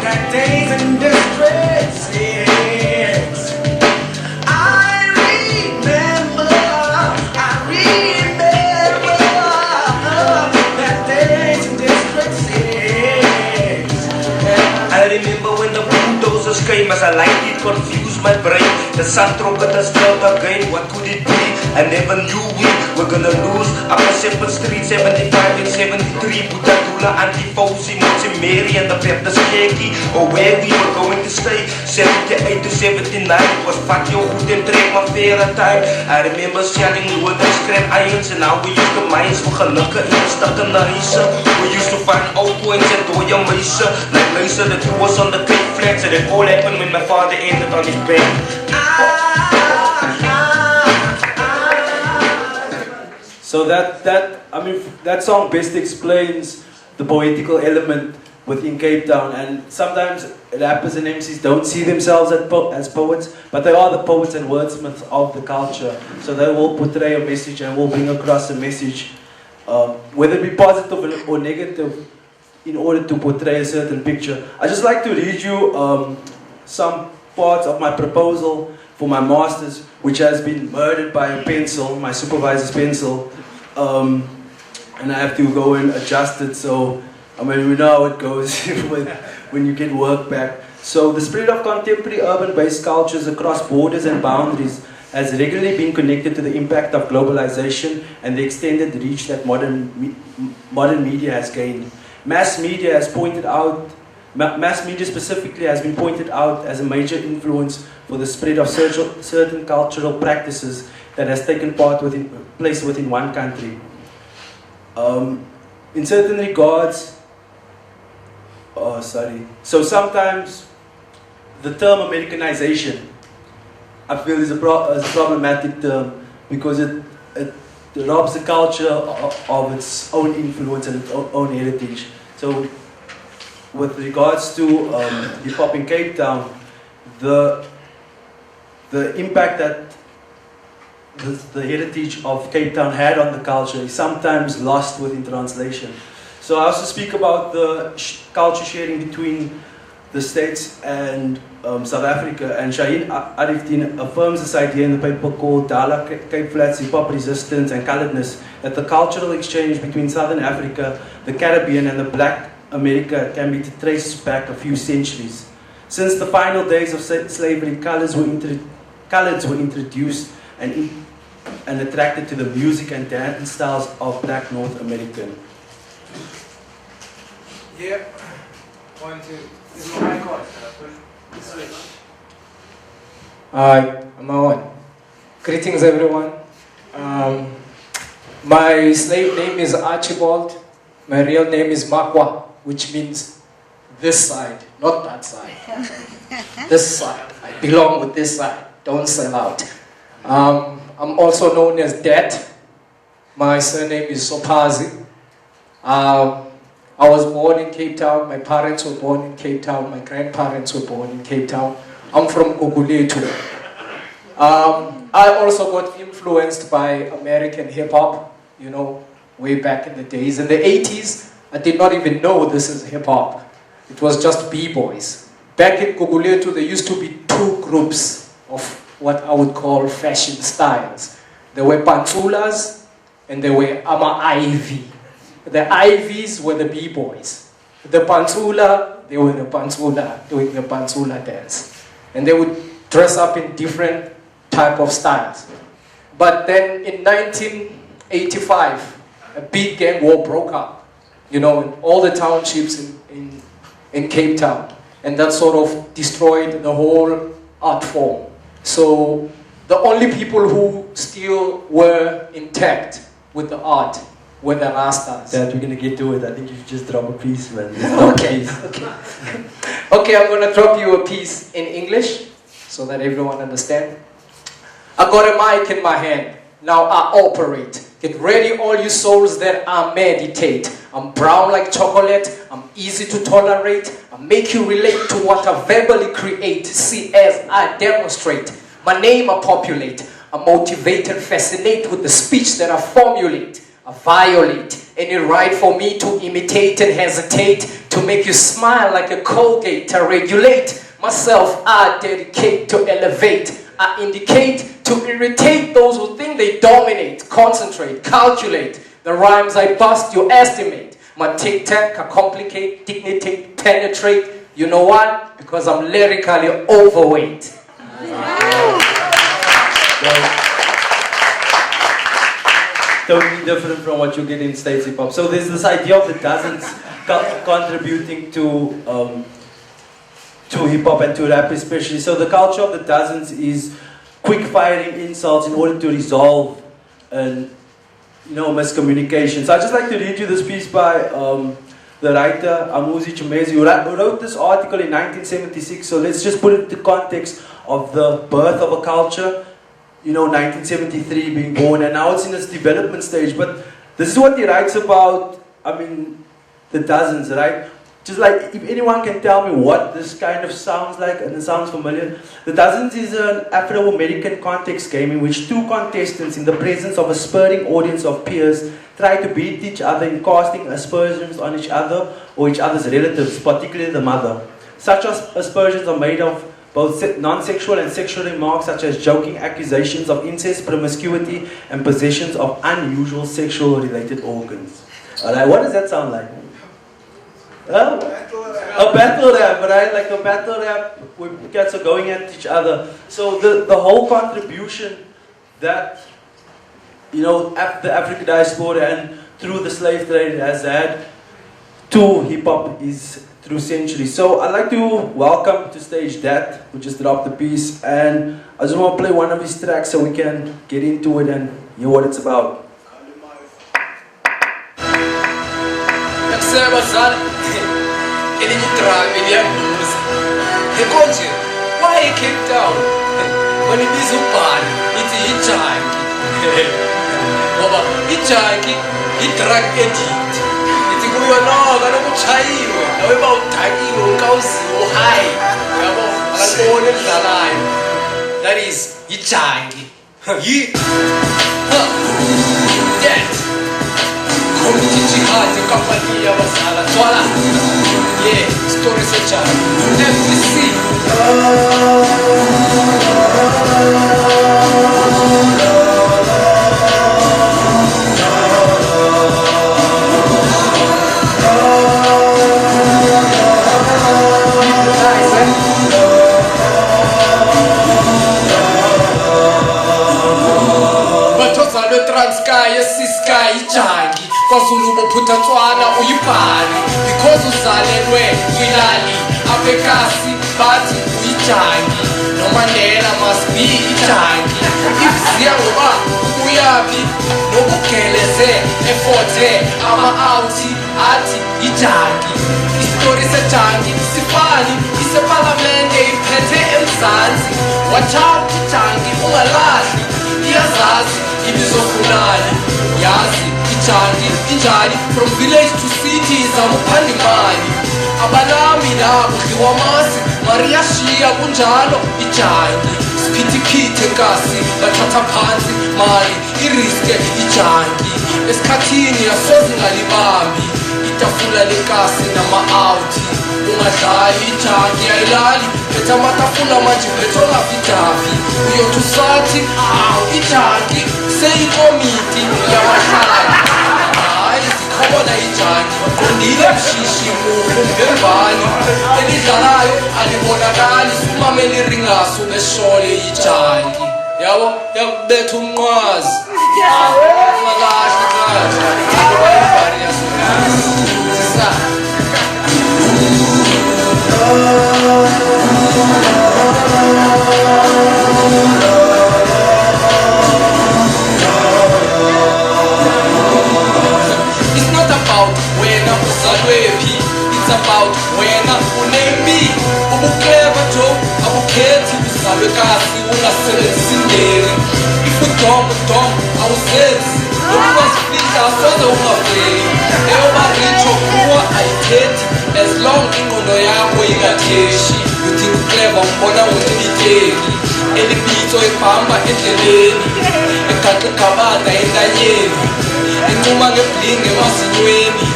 that days in District 6. I remember that days in District 6. I remember when the bulldozers came, as I like it, confused my brain. The sun trokke us out again, what could it be? I never knew we were gonna lose. Upper 7th Street, 75 and 73, Butadula, Antifosi, Mary and the Baptist Keki, or where we were going to stay. 78 to 79, it was Fatio Hoed and Trek, my favorite time. I remember selling wood and scrap irons, and how we used to mines for gelukke in the stad in the huise. We used to find old coins and dooie meise, like luister that who was on the Cape Flats, and it all happened when my father ended on his bed. So that song best explains the poetical element within Cape Town, and sometimes rappers and MCs don't see themselves as poets, but they are the poets and wordsmiths of the culture. So they will portray a message and will bring across a message, whether it be positive or negative, in order to portray a certain picture. I just like to read you some parts of my proposal for my master's, which has been murdered by a pencil, my supervisor's pencil, and I have to go and adjust it. So I mean, we know how it goes when you get work back. So the spread of contemporary urban-based cultures across borders and boundaries has regularly been connected to the impact of globalization and the extended reach that modern media has gained. Mass media specifically has been pointed out as a major influence for the spread of certain cultural practices that has taken place within one country. In certain regards, so sometimes the term Americanization, I feel, is a problematic term because it robs the culture of its own influence and its own heritage. So with regards to hip hop in Cape Town, the impact that the heritage of Cape Town had on the culture is sometimes lost within translation. So I also speak about the culture sharing between the States and South Africa, and Shaheen Arifdeen affirms this idea in the paper called Dala, Cape Flats, Hip-Hop Resistance and Coloredness, that the cultural exchange between Southern Africa, the Caribbean and the Black America can be traced back a few centuries. Since the final days of slavery, coloreds were introduced and attracted to the music and dance styles of Black North American. Yeah. 1, 2. Is my mic on? Switch. Hi, I'm on. Greetings, everyone. My slave name is Archibald. My real name is Makwa, which means this side, not that side. This side. I belong with this side. Don't sell out. I'm also known as DAT. My surname is Sopazi. I was born in Cape Town. My parents were born in Cape Town. My grandparents were born in Cape Town. I'm from Guguletu. I also got influenced by American hip-hop, you know, way back in the days. In the 80s, I did not even know this is hip-hop. It was just B-boys. Back in Guguletu, there used to be two groups of what I would call fashion styles. There were pantsulas and there were ama-Ivy. The Ivies were the B-boys. The pantsula, they were the pantsula, doing the pantsula dance. And they would dress up in different type of styles. But then in 1985, a big gang war broke up, you know, in all the townships in Cape Town. And that sort of destroyed the whole art form. So the only people who still were intact with the art were the Rastas. Dad, we're going to get to it. I think you should just drop a piece, man. Okay. Okay, I'm going to drop you a piece in English so that everyone understands. I got a mic in my hand. Now I operate. Get ready, all you souls that I meditate. I'm brown like chocolate. I'm easy to tolerate. I make you relate to what I verbally create. See as I demonstrate. My name I populate. I motivate and fascinate with the speech that I formulate. I violate any right for me to imitate and hesitate, to make you smile like a Colgate. I regulate myself, I dedicate to elevate. I indicate to irritate those who think they dominate. Concentrate, calculate the rhymes I bust, you estimate. My tic-tac, I complicate, dignitate, penetrate. You know why? Because I'm lyrically overweight. Totally different from what you get in States hip-hop. So there's this idea of the dozens contributing to hip-hop and to rap especially. So the culture of the dozens is quick-firing insults in order to resolve miscommunication. So I'd just like to read you this piece by the writer Amuzi Chumezi, who wrote this article in 1976. So let's just put it in the context of the birth of a culture. 1973 being born, and now it's in its development stage. But this is what he writes about, the dozens, right? Just like, if anyone can tell me what this kind of sounds like, and it sounds familiar. The Dozens is an Afro-American context game in which two contestants, in the presence of a spurring audience of peers, try to beat each other in casting aspersions on each other or each other's relatives, particularly the mother. Such aspersions are made of both non-sexual and sexual remarks, such as joking accusations of incest, promiscuity, and possessions of unusual sexual-related organs. Alright, what does that sound like? A battle rap, right? Like a battle rap where cats are going at each other. So the whole contribution that, the African diaspora and through the slave trade has had to hip-hop is through centuries. So I'd like to welcome to stage DAT, who just dropped the piece, and I just want to play one of his tracks so we can get into it and hear what it's about. Why Cape Town? When it is Upan, it's a hitchhike. Hitchhike, drug addict. That is hitchhiking. That community jihad kapania basala twala. Yeah, story secha. MVC. Batozalwe Transkei, Siskai, Ichangi, KwaZulu bophuthatswana uyibhali because uzalelwe kwilali abekasi bathi uyichangi noMandela must be ichangi if siya ngoba uyaphi nokugeleze eforte ama-outi athi ichangi isitori sechangi sifani iseparlamente iphethe eMzansi watch out ichangi ungalahli iyazazi ibizofunani yazi ichangi injani from village to cities amuphandi mali abanami nabo dliwamasi Maria Shia kunjalo ichangi siphithipithe nkasi bathatha phansi mali iriske ichangi esikhathini yasoze ngalibambi itafula lenkasi nama-outi ungadlali ichangi ayilali phetha amatafula manje bethola vidavi uyothi usathi awu ichangi seyikomiti yabahlali hayi zikhona ichangi qondile mshishi muhu mbembani elidlalayo alibonakali sumamele iringaso beshole ichangi yabo yakubetha umnqwazi ungalahli kahle It's not about wena uzalwephi, it's about wena unembi ubuclever Joe abukhethi uzalwe kasi ungasebenzisi nderi if udom awuzenzi ukungazifihla asoze ungaveli eyoba richo kuwa ayithethi as long ingqondo yakho ingatheshi you think uclever umbona uniliteki elibitso ebhamba endleleni egaqa igabada entanyeni encuma ngebling emazinyweni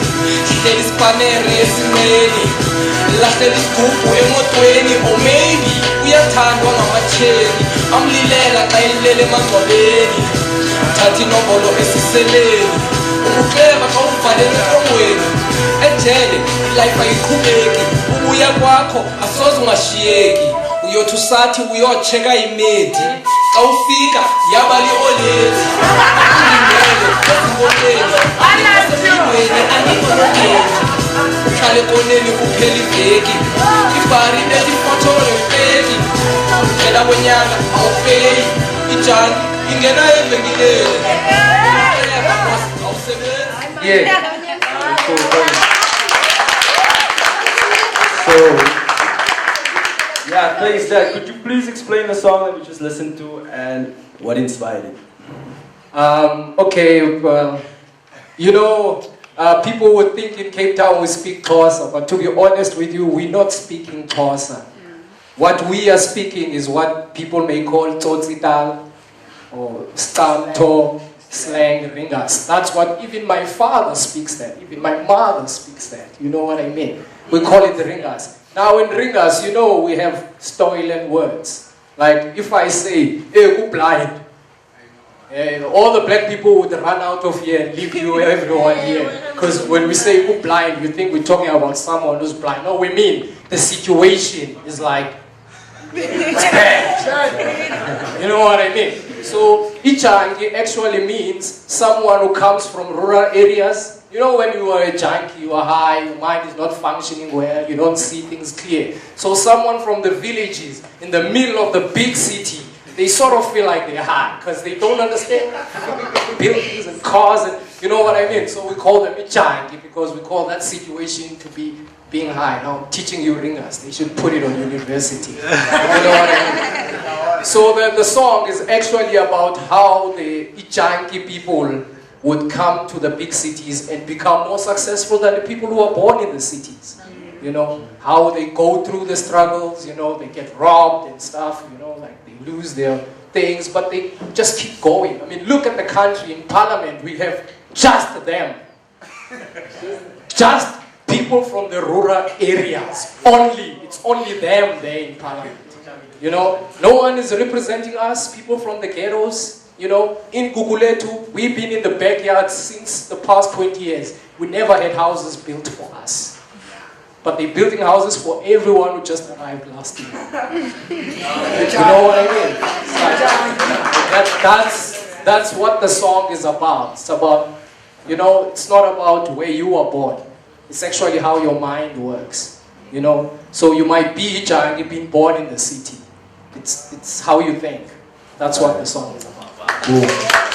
hleli isipanere esinqeni lahlela isigubhu emotweni or maybe uyathandwa ngamatsheni amlilela xa ilele emangcwabeni thatha inombolo esiseleni ubuclever xa uvalele eqongweni ejele ilife ayiqhubeki ubuya kwakho asoze ungashiyeki uyothi usathi uyotsheka imedi xa ufika yaba li-oleti ulindele ezinkoneni anikosempilweni anikonokeni uhlale koneni kuphela iveki ibhari lelifotole ufeki phela kwenyanga awufeyi ijani ingena evenkileni awusebenzi So, yeah, thanks, Dad. Could you please explain the song that we just listened to and what inspired it? Okay, well, you know, people would think in Cape Town we speak Xhosa, but to be honest with you, we're not speaking Xhosa. What we are speaking is what people may call Tsotsital or Stamto, slang, ringas. That's what even my father speaks that, even my mother speaks that. You know what I mean? We call it ringas. Now in ringas, you know, we have stolen words. Like if I say, hey, go blind. And all the black people would run out of here and leave you, everyone here. Because when we say go blind, you think we're talking about someone who's blind. No, we mean the situation is like, it's bad. You know what I mean? So, Ichangi actually means someone who comes from rural areas. You know, when you are a junkie, you are high, your mind is not functioning well, you don't see things clear. So someone from the villages, in the middle of the big city, they sort of feel like they're high, because they don't understand buildings and cars, and you know what I mean? So we call them Ichangi, because we call that situation to be being high. Now I'm teaching you ringers, they should put it on university. You know what I mean? So the song is actually about how the Ichangi people would come to the big cities and become more successful than the people who are born in the cities. You know, how they go through the struggles, you know, they get robbed and stuff, you know, like they lose their things, but they just keep going. I mean, look at the country. In parliament, we have just them. Just people from the rural areas. Only. It's only them there in parliament. You know, no one is representing us, people from the ghettos. You know, in Guguletu, we've been in the backyard since the past 20 years. We never had houses built for us. But they're building houses for everyone who just arrived last year. You know what I mean? That's what the song is about. It's about, you know, it's not about where you were born. It's actually how your mind works. You know, so you might be Jangi being born in the city. It's how you think. That's what the song is about. Cool.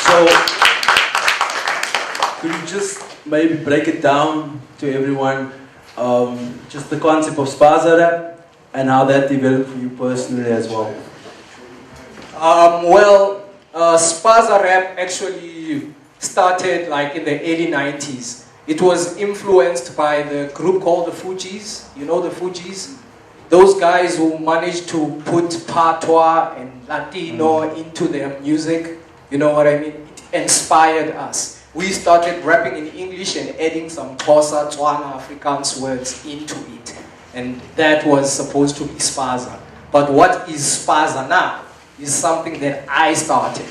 So, could you just maybe break it down to everyone, just the concept of Spaza rap and how that developed for you personally as well? Spaza rap actually started like in the early 90s. It was influenced by the group called the Fugees. You know the Fugees? Those guys who managed to put patois and Latino into their music. You know what I mean? It inspired us. We started rapping in English and adding some Xhosa, Tswana, Afrikaans words into it. And that was supposed to be Spaza. But what is Spaza now is something that I started.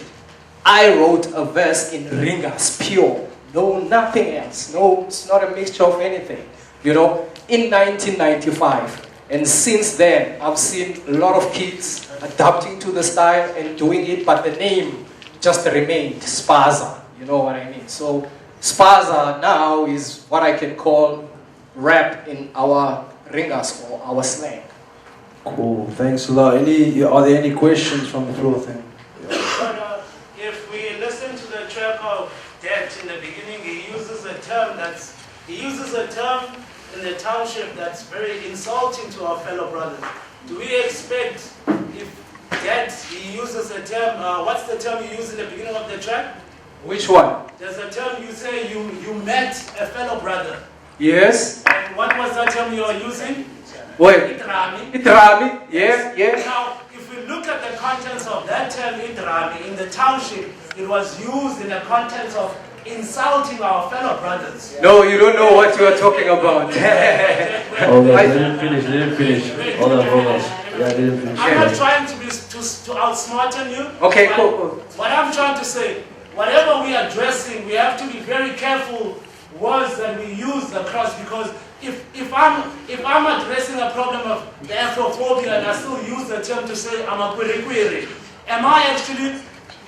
I wrote a verse in Ringas, pure. No, nothing else. No, it's not a mixture of anything. You know, in 1995. And since then, I've seen a lot of kids adapting to the style and doing it, but the name just remained Spaza. You know what I mean? So Spaza now is what I can call rap in our Ringas or our slang. Cool, thanks a lot. Are there any questions from the floor thing? But if we listen to the track of DAT in the beginning, he uses a term in the township that's very insulting to our fellow brothers. Do we expect, if DAT, he uses a term, what's the term you use in the beginning of the track? Which one? There's a term you say you met a fellow brother. Yes. And what was that term you are using? Wait. Idrami. Idrami, yes. Now, if we look at the contents of that term Idrami in the township, it was used in the context of insulting our fellow brothers. No, you don't know what you are talking about. Hold on, let him finish. Hold on. Yeah, let him finish. I'm not trying to outsmarten you. Okay, cool. What I'm trying to say, whatever we are addressing, we have to be very careful words that we use across, because if I'm addressing a problem of the Afrophobia and I still use the term to say I'm a query, am I actually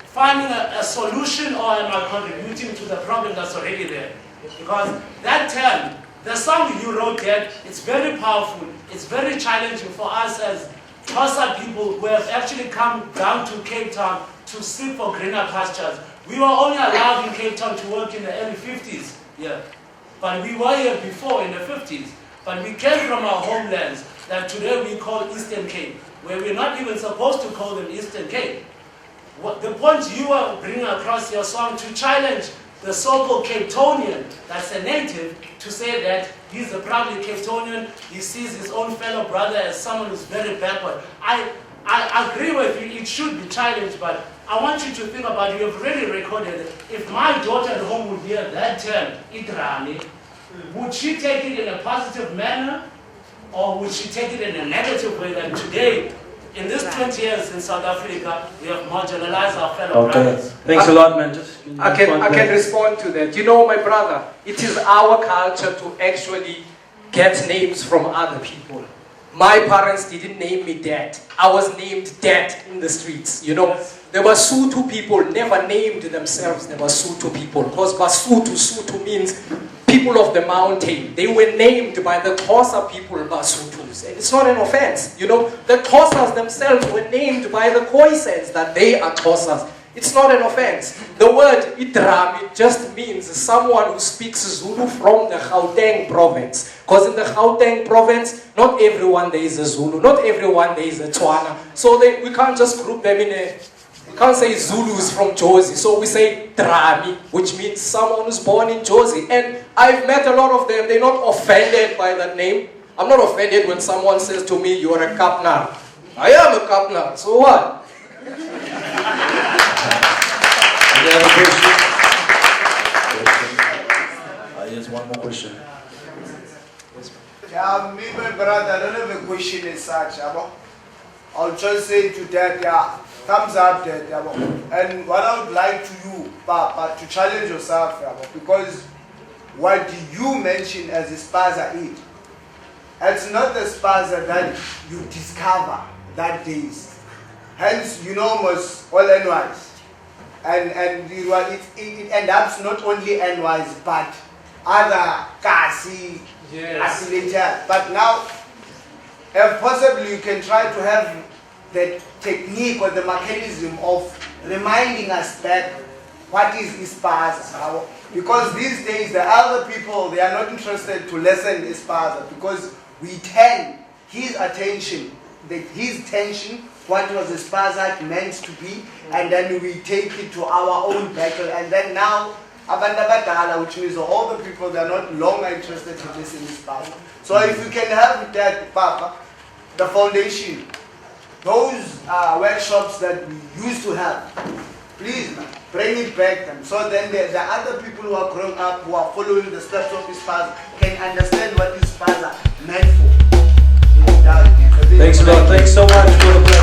finding a solution, or am I contributing to the problem that's already there? Because that term, the song you wrote there, it's very powerful, it's very challenging for us as Xhosa people who have actually come down to Cape Town to seek for greener pastures. We were only allowed in Cape Town to work in the early 50s, yeah. But we were here before in the 50s. But we came from our homelands that today we call Eastern Cape, where we're not even supposed to call them Eastern Cape. The point you are bringing across your song to challenge the so-called Cape Townian, that's a native, to say that he's a proudly Cape Townian, he sees his own fellow brother as someone who's very backward. I agree with you, it should be challenged, but I want you to think about it. You've already recorded it. If my daughter at home would hear that term, Idrani, would she take it in a positive manner, or would she take it in a negative way that today, in this 20 years in South Africa, we have marginalized our fellow brothers? Thanks a lot, man. I can respond to that. You know, my brother, it is our culture to actually get names from other people. My parents didn't name me DAT. I was named DAT in the streets. You know, the Basotho people never named themselves the Basotho people, because Basotho means people of the mountain. They were named by the Xhosa people Basothos. And it's not an offense. You know, the Xhosas themselves were named by the Khoisans that they are Xhosas. It's not an offense. The word Idrami just means someone who speaks Zulu from the Gauteng province. Because in the Gauteng province, not everyone there is a Zulu, not everyone there is a Tswana. So we can't just group them in a... We can't say Zulus from Jozi. So we say Drami, which means someone who's born in Jozi. And I've met a lot of them. They're not offended by that name. I'm not offended when someone says to me, you're a Kapnar. I am a Kapnar. So what? Any other questions? Here's one more question. Yeah, me, my brother, I don't have a question as such. I'll just say to that, yeah, thumbs up, that. And what I would like to you, Papa, to challenge yourself, because what you mention as a spaza is, it's not the spaza that you discover that days. Hence, you know, almost all NYs. And it ends up not only NYs, but other Kasi, affiliated. But now, if possible, you can try to have the technique or the mechanism of reminding us back what is Ispaza. Because these days, the elder people, they are not interested to listen Ispaza because we turn his attention, his attention, what was Ispaza meant to be, and then we take it to our own battle, and then now Abandabadala, which means all the people, they are not longer interested to listen to Ispaza. So if we can have that, Papa, the foundation, those workshops that we used to have, please bring it back them. So then the other people who are growing up, who are following the steps of Ispaza, can understand what Ispaza meant for. Thanks a lot. Thanks so much for the